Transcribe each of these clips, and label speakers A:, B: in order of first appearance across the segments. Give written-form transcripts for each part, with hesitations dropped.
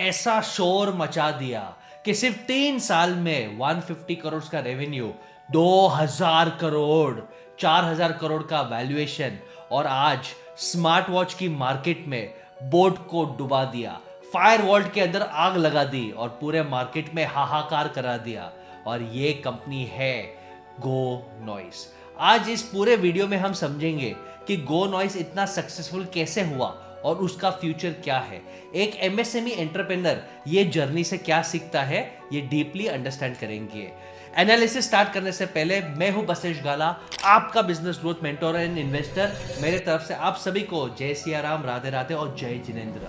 A: ऐसा शोर मचा दिया कि सिर्फ 3 साल में 150 करोड़ का रेवेन्यू, 2000 करोड़, 4000 करोड़ का वैल्यूएशन, और आज स्मार्ट वॉच की मार्केट में बोट को डुबा दिया, फायर वॉल्ट के अंदर आग लगा दी और पूरे मार्केट में हाहाकार करा दिया। और ये कंपनी है गो नॉइस। आज इस पूरे वीडियो में हम समझेंगे कि गो नॉइस इतना सक्सेसफुल कैसे हुआ और उसका फ्यूचर क्या है। एक एमएसएमई एंटरप्रेन्योर ये जर्नी से क्या सीखता है, ये डीपली अंडरस्टैंड करेंगे। एनालिसिस स्टार्ट करने से पहले मैं हूं बसेश गाला, आपका business growth mentor and investor. मेरे तरफ से आप सभी को जय सिया राम, राधे राधे और जय जिनेंद्र।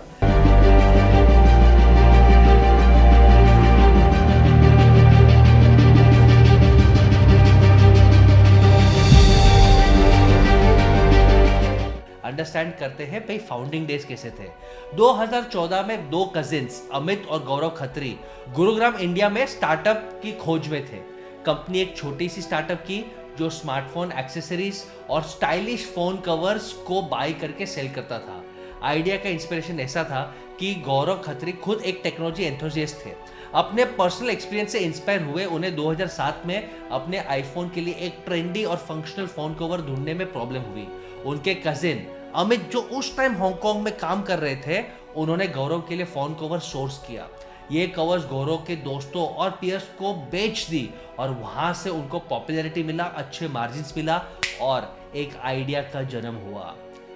A: अंडरस्टैंड करते हैं भाई फाउंडिंग डेज कैसे थे। 2014 में दो कजिन्स अमित और गौरव खत्री गुरुग्राम इंडिया में स्टार्टअप की खोज में थे। कंपनी एक छोटी सी स्टार्टअप की जो स्मार्टफोन एक्सेसरीज और स्टाइलिश फोन कवर्स को बाय करके सेल करता था। आइडिया का इंस्पिरेशन ऐसा था कि गौरव खत्री खुद एक टेक्नोलॉजी एंथुसियास्ट थे। अपने पर्सनल एक्सपीरियंस से इंस्पायर हुए उन्हें 2007 में अपने आईफोन के लिए एक ट्रेंडी और फंक्शनल फोन कवर ढूंढने में प्रॉब्लम हुई। उनके कजिन अमित जो उस टाइम हांगकांग में काम कर रहे थे, उन्होंने गौरव के लिए फोन कवर सोर्स किया। ये कवर्स गौरव के दोस्तों और पीयर्स को बेच दी और वहां से उनको पॉपुलैरिटी मिला, अच्छे मार्जिन्स मिला और एक आइडिया का जन्म हुआ।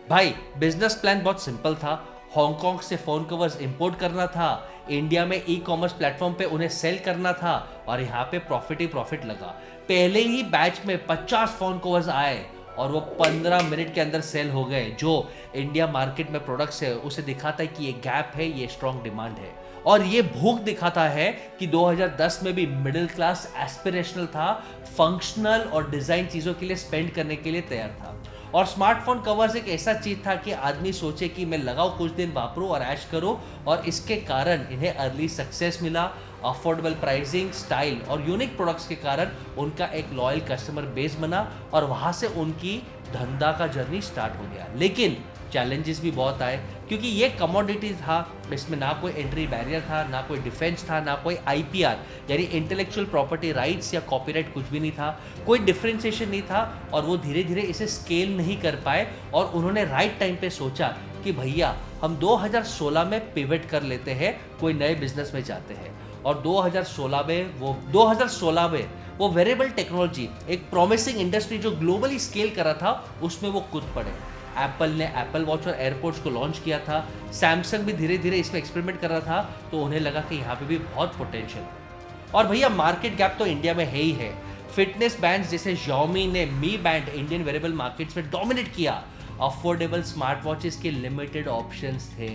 A: भाई बिजनेस प्लान बहुत सिंपल था। हांगकांग से फोन कवर्स इंपोर्ट करना था, इंडिया में ई कॉमर्स प्लेटफॉर्म पे उन्हें सेल करना था और यहाँ पे प्रॉफिट ही प्रॉफिट लगा। पहले ही बैच में 50 फोन कवर्स आए और वो 15 मिनट के अंदर सेल हो गए, जो इंडिया मार्केट में प्रोडक्ट्स है उसे दिखाता है कि ये गैप है, ये स्ट्रॉन्ग डिमांड है। और ये भूख दिखाता है कि 2010 में भी मिडिल क्लास एस्पिरेशनल था, फंक्शनल और डिजाइन चीजों के लिए स्पेंड करने के लिए तैयार था। और स्मार्टफोन कवर्स एक ऐसा चीज था कि आदमी सोचे कि मैं लगाऊं, कुछ दिन वापरूं और ऐश करूं, और इसके कारण इन्हें अर्ली सक्सेस मिला। अफोर्डेबल प्राइसिंग, स्टाइल और यूनिक प्रोडक्ट्स के कारण उनका एक लॉयल कस्टमर बेस बना और वहां से उनकी धंधा का जर्नी स्टार्ट हो गया। लेकिन चैलेंजेस भी बहुत आए क्योंकि ये कमोडिटी था, इसमें ना कोई एंट्री बैरियर था, ना कोई डिफेंस था, ना कोई आईपीआर यानी इंटेलेक्चुअल प्रॉपर्टी राइट्स या कॉपीराइट कुछ भी नहीं था, कोई डिफरेंशिएशन नहीं था और वो धीरे धीरे इसे स्केल नहीं कर पाए। और उन्होंने राइट टाइम पे सोचा कि भैया हम 2016 में पिवट कर लेते हैं, कोई नए बिजनेस में जाते हैं। और 2016 में वो वेरिएबल टेक्नोलॉजी, एक प्रॉमिसिंग इंडस्ट्री जो ग्लोबली स्केल कर रहा था, उसमें वो कूद पड़े। एप्पल ने एप्पल वॉच और एयरपोर्ट्स को लॉन्च किया था। सैमसंग भी धीरे धीरे इसमें एक्सपेरिमेंट कर रहा था, तो उन्हें लगा कि यहाँ पे भी बहुत पोटेंशियल है। और भैया मार्केट गैप तो इंडिया में है ही है। फिटनेस बैंड्स जैसे Xiaomi ने मी बैंड इंडियन वेरिएबल मार्केट्स में डोमिनेट किया। अफोर्डेबल स्मार्ट वॉचेस के लिमिटेड ऑप्शंस थे।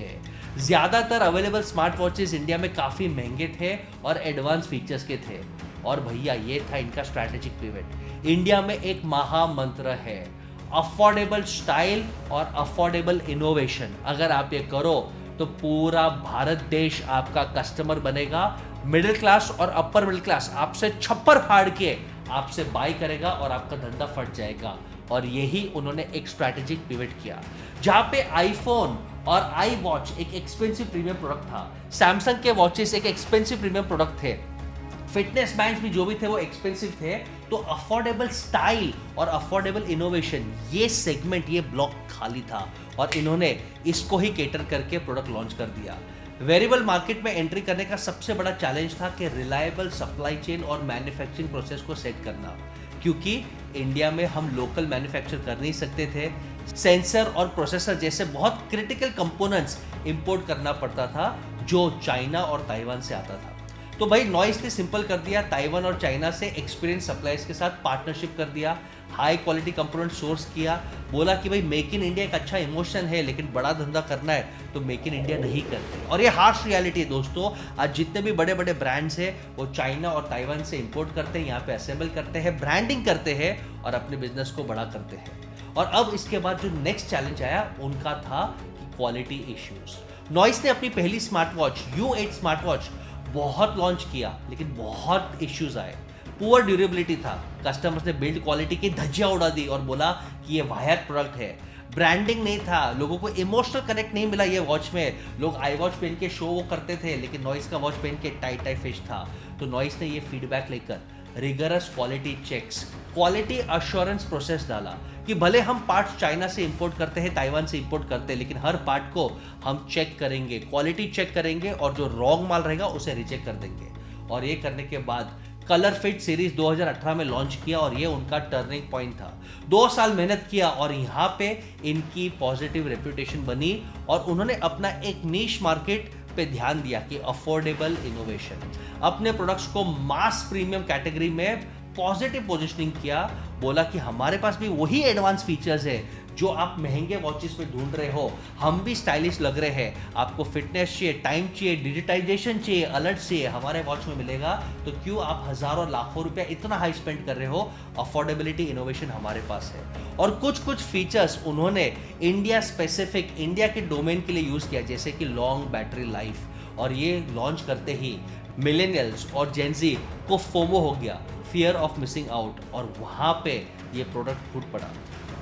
A: ज्यादातर अवेलेबल स्मार्ट वॉचेस इंडिया में काफी महंगे थे और एडवांस फीचर्स के थे। और भैया ये था इनका स्ट्रैटेजिक पिवट। इंडिया में एक महामंत्र है, अफोर्डेबल स्टाइल और अफोर्डेबल इनोवेशन। अगर आप ये करो तो पूरा भारत देश आपका कस्टमर बनेगा। मिडिल क्लास और अपर मिडिल क्लास आपसे छप्पर फाड़ के आपसे बाय करेगा और आपका धंधा फट जाएगा। और यही उन्होंने एक स्ट्रैटेजिक पिवट किया, जहां पे आईफोन और आई वॉच एक एक्सपेंसिव प्रीमियम प्रोडक्ट था, सैमसंग के वॉचेस एक एक्सपेंसिव प्रीमियम प्रोडक्ट थे, फिटनेस बैंड्स भी जो भी थे वो एक्सपेंसिव थे। तो अफोर्डेबल स्टाइल और अफोर्डेबल इनोवेशन, ये सेगमेंट, ये ब्लॉक खाली था और इन्होंने इसको ही केटर करके प्रोडक्ट लॉन्च कर दिया। वेरिएबल मार्केट में एंट्री करने का सबसे बड़ा चैलेंज था कि रिलायबल सप्लाई चेन और मैन्युफैक्चरिंग प्रोसेस को सेट करना, क्योंकि इंडिया में हम लोकल मैन्युफैक्चर कर नहीं सकते थे। सेंसर और प्रोसेसर जैसे बहुत क्रिटिकल कंपोनेंट्स इंपोर्ट करना पड़ता था, जो चाइना और ताइवान से आता था। तो भाई नॉइस ने सिंपल कर दिया, ताइवान और चाइना से एक्सपीरियंस सप्लायर्स के साथ पार्टनरशिप कर दिया, हाई क्वालिटी कंपोनेंट सोर्स किया, बोला कि भाई मेक इन इंडिया एक अच्छा इमोशन है, लेकिन बड़ा धंधा करना है तो मेक इन इंडिया नहीं करते। और ये हार्श रियलिटी है दोस्तों। आज जितने भी बड़े बड़े ब्रांड्स हैं वो चाइना और ताइवान से इंपोर्ट करते हैं, यहाँ पे असेंबल करते हैं, ब्रांडिंग करते हैं और अपने बिजनेस को बड़ा करते हैं। और अब इसके बाद जो नेक्स्ट चैलेंज आया उनका था क्वालिटी इश्यूज। नॉइस ने अपनी पहली smart watch U8 smart watch बहुत लॉन्च किया, लेकिन बहुत इश्यूज आए। पुअर ड्यूरेबिलिटी था, कस्टमर्स ने बिल्ड क्वालिटी की धज्जियां उड़ा दी और बोला कि ये वाहियात प्रोडक्ट है। ब्रांडिंग नहीं था, लोगों को इमोशनल कनेक्ट नहीं मिला ये वॉच में। लोग आई वॉच पहन के शो वो करते थे, लेकिन नॉइस का वॉच पहन के टाई फिश था। तो नॉइस ने ये फीडबैक लेकर rigorous quality checks, quality assurance process डाला कि भले हम पार्ट्स चाइना से इंपोर्ट करते हैं, ताइवान से इंपोर्ट करते हैं, लेकिन हर पार्ट को हम चेक करेंगे, क्वालिटी चेक करेंगे और जो रॉन्ग माल रहेगा उसे रिजेक्ट कर देंगे। और ये करने के बाद कलर फिट सीरीज 2018 में लॉन्च किया और ये उनका टर्निंग पॉइंट था। 2 साल मेहनत किया और यहाँ पे इनकी पॉजिटिव रेपुटेशन बनी और उन्होंने अपना एक नीश मार्केट पे ध्यान दिया कि अफोर्डेबल इनोवेशन, अपने प्रोडक्ट्स को मास प्रीमियम कैटेगरी में पॉजिटिव पोजिशनिंग किया। बोला कि हमारे पास भी वही एडवांस फीचर्स है जो आप महंगे वॉचेस में ढूंढ रहे हो, हम भी स्टाइलिश लग रहे हैं। आपको फिटनेस चाहिए, टाइम चाहिए, डिजिटाइजेशन चाहिए, अलर्ट चाहिए, हमारे वॉच में मिलेगा। तो क्यों आप हजारों लाखों रुपया इतना हाई स्पेंड कर रहे हो? अफोर्डेबिलिटी इनोवेशन हमारे पास है। और कुछ कुछ फीचर्स उन्होंने इंडिया स्पेसिफिक, इंडिया के डोमेन के लिए यूज किया, जैसे कि लॉन्ग बैटरी लाइफ। और ये लॉन्च करते ही मिलेनियल्स और जेनजी को फोमो हो गया, फियर ऑफ मिसिंग आउट, और वहां पे ये प्रोडक्ट फूट पड़ा।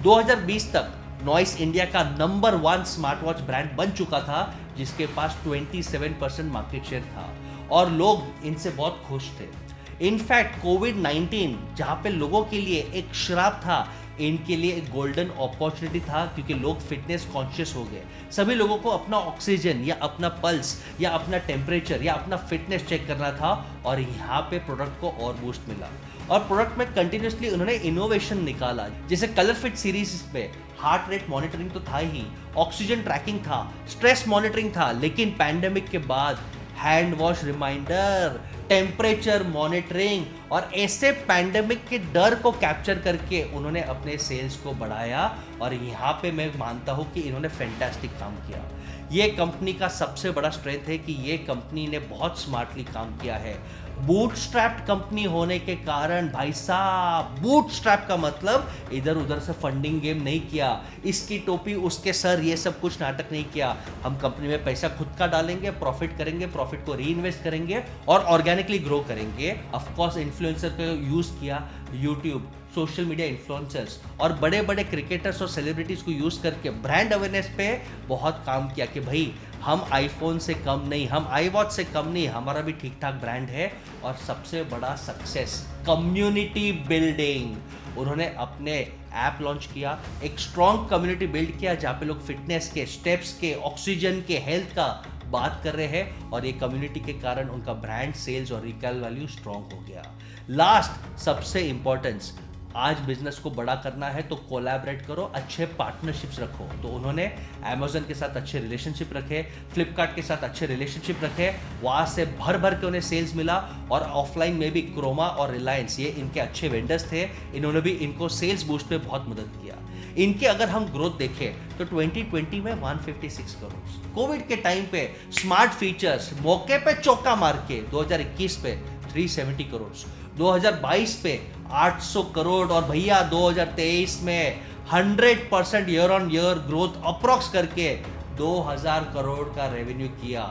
A: 2020 तक नॉइस इंडिया का नंबर 1 स्मार्ट वॉच ब्रांड बन चुका था, जिसके पास 27% मार्केट शेयर था और लोग इनसे बहुत खुश थे। इनफैक्ट कोविड-19 जहां पे लोगों के लिए एक श्राप था, इनके लिए एक गोल्डन अपॉर्चुनिटी था, क्योंकि लोग फिटनेस कॉन्शियस हो गए। सभी लोगों को अपना ऑक्सीजन या अपना पल्स या अपना टेम्परेचर या अपना फिटनेस चेक करना था और यहाँ पे प्रोडक्ट को और बूस्ट मिला। और प्रोडक्ट में कंटिन्यूसली उन्होंने इनोवेशन निकाला, जैसे कलर फिट सीरीज में हार्ट रेट मॉनिटरिंग तो था ही, ऑक्सीजन ट्रैकिंग था, स्ट्रेस मॉनिटरिंग था, लेकिन पैंडेमिक के बाद hand wash reminder, temperature monitoring और ऐसे पैंडेमिक के डर को कैप्चर करके उन्होंने अपने सेल्स को बढ़ाया। और यहाँ पे मैं मानता हूँ कि इन्होंने फैंटास्टिक काम किया। ये कंपनी का सबसे बड़ा स्ट्रेंथ है कि ये कंपनी ने बहुत स्मार्टली काम किया है। बूटस्ट्रैप्ड कंपनी होने के कारण, भाई साहब, बूटस्ट्रैप का मतलब इधर उधर से फंडिंग गेम नहीं किया, इसकी टोपी उसके सर, ये सब कुछ नाटक नहीं किया। हम कंपनी में पैसा खुद का डालेंगे, प्रॉफिट करेंगे, प्रॉफिट को री इन्वेस्ट करेंगे और ऑर्गेनिकली ग्रो करेंगे। ऑफ कोर्स इन्फ्लुएंसर का यूज किया, यूट्यूब, सोशल मीडिया इन्फ्लुएंसर्स और बड़े बड़े क्रिकेटर्स और सेलिब्रिटीज को यूज करके ब्रांड अवेयरनेस पे बहुत काम किया कि भाई हम आईफोन से कम नहीं, हम आई वॉच से कम नहीं, हमारा भी ठीक ठाक ब्रांड है। और सबसे बड़ा सक्सेस कम्युनिटी बिल्डिंग। उन्होंने अपने ऐप लॉन्च किया, एक स्ट्रॉन्ग कम्युनिटी बिल्ड किया जहाँ पे लोग फिटनेस के, स्टेप्स के, ऑक्सीजन के, हेल्थ का बात कर रहे हैं और ये कम्युनिटी के कारण उनका ब्रांड सेल्स और रिकॉल वैल्यू स्ट्रॉन्ग हो गया। लास्ट सबसे इंपॉर्टेंस, आज बिजनेस को बड़ा करना है तो कोलैबोरेट करो, अच्छे पार्टनरशिप्स रखो। तो उन्होंने अमेज़न के साथ अच्छे रिलेशनशिप रखे, फ्लिपकार्ट के साथ अच्छे रिलेशनशिप रखे, वहाँ से भर भर के उन्हें सेल्स मिला। और ऑफलाइन में भी क्रोमा और रिलायंस, ये इनके अच्छे वेंडर्स थे, इन्होंने भी इनको सेल्स बूस्ट पे बहुत मदद किया। इनके अगर हम ग्रोथ देखें तो 2020 में 156 करोड़, कोविड के टाइम पे स्मार्ट फीचर्स मौके पे चौका मार के 2021 पे 370 करोड़, 2022 पे 800 करोड़ और भैया 2023 में 100% year on year growth approx करके 2000 करोड़ का रेवेन्यू किया।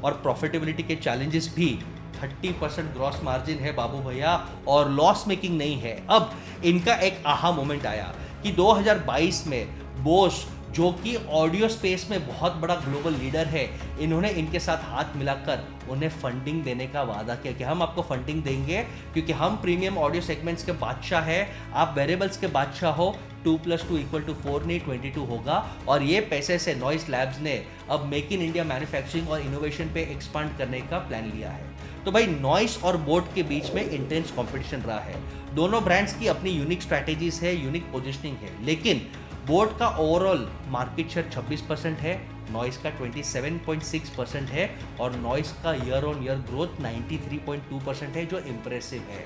A: और प्रॉफिटेबिलिटी के चैलेंजेस भी, 30% ग्रॉस मार्जिन है बाबू भैया और लॉस मेकिंग नहीं है। अब इनका एक आहा मोमेंट आया कि 2022 में बोश, जो कि ऑडियो स्पेस में बहुत बड़ा ग्लोबल लीडर है, इन्होंने इनके साथ हाथ मिलाकर उन्हें फंडिंग देने का वादा किया कि हम आपको फंडिंग देंगे क्योंकि हम प्रीमियम ऑडियो सेगमेंट्स के बादशाह हैं, आप वेरिएबल्स के बादशाह हो। 2+2 = 4 नहीं 22 होगा। और ये पैसे से नॉइस लैब्स ने अब मेक इन इंडिया मैन्युफैक्चरिंग और इनोवेशन पे एक्सपांड करने का प्लान लिया है। तो भाई नॉइस और बोट के बीच में इंटेंस कंपटीशन रहा है। दोनों ब्रांड्स की अपनी यूनिक स्ट्रैटेजीज है, यूनिक पोजिशनिंग है, लेकिन बोट का ओवरऑल मार्केट शेयर 26% है, नॉइस का 27.6% है और नॉइस का ईयर ऑन ईयर ग्रोथ 93.2% है, जो इंप्रेसिव है।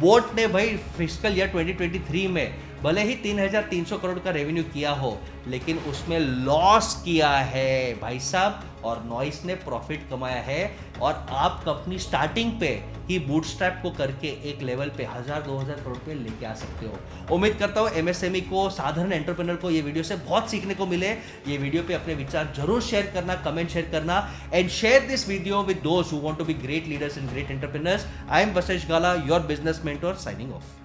A: बोट ने भाई फिस्कल ईयर 2023 में भले ही 3300 करोड़ का रेवेन्यू किया हो, लेकिन उसमें लॉस किया है भाई साहब, और नॉइस ने प्रॉफिट कमाया है। और आप कंपनी स्टार्टिंग पे ही बूटस्ट्रैप को करके एक लेवल पे 1000-2000 करोड़ पे लेके आ सकते हो। उम्मीद करता हूँ एमएसएमई को, साधारण एंटरप्रेन्योर को ये वीडियो से बहुत सीखने को मिले। ये वीडियो पे अपने विचार जरूर शेयर करना, कमेंट शेयर करना, and share this video with दोस्त who want to be great leaders and great entrepreneurs. I am Vashishtha Gala, your business mentor, signing of.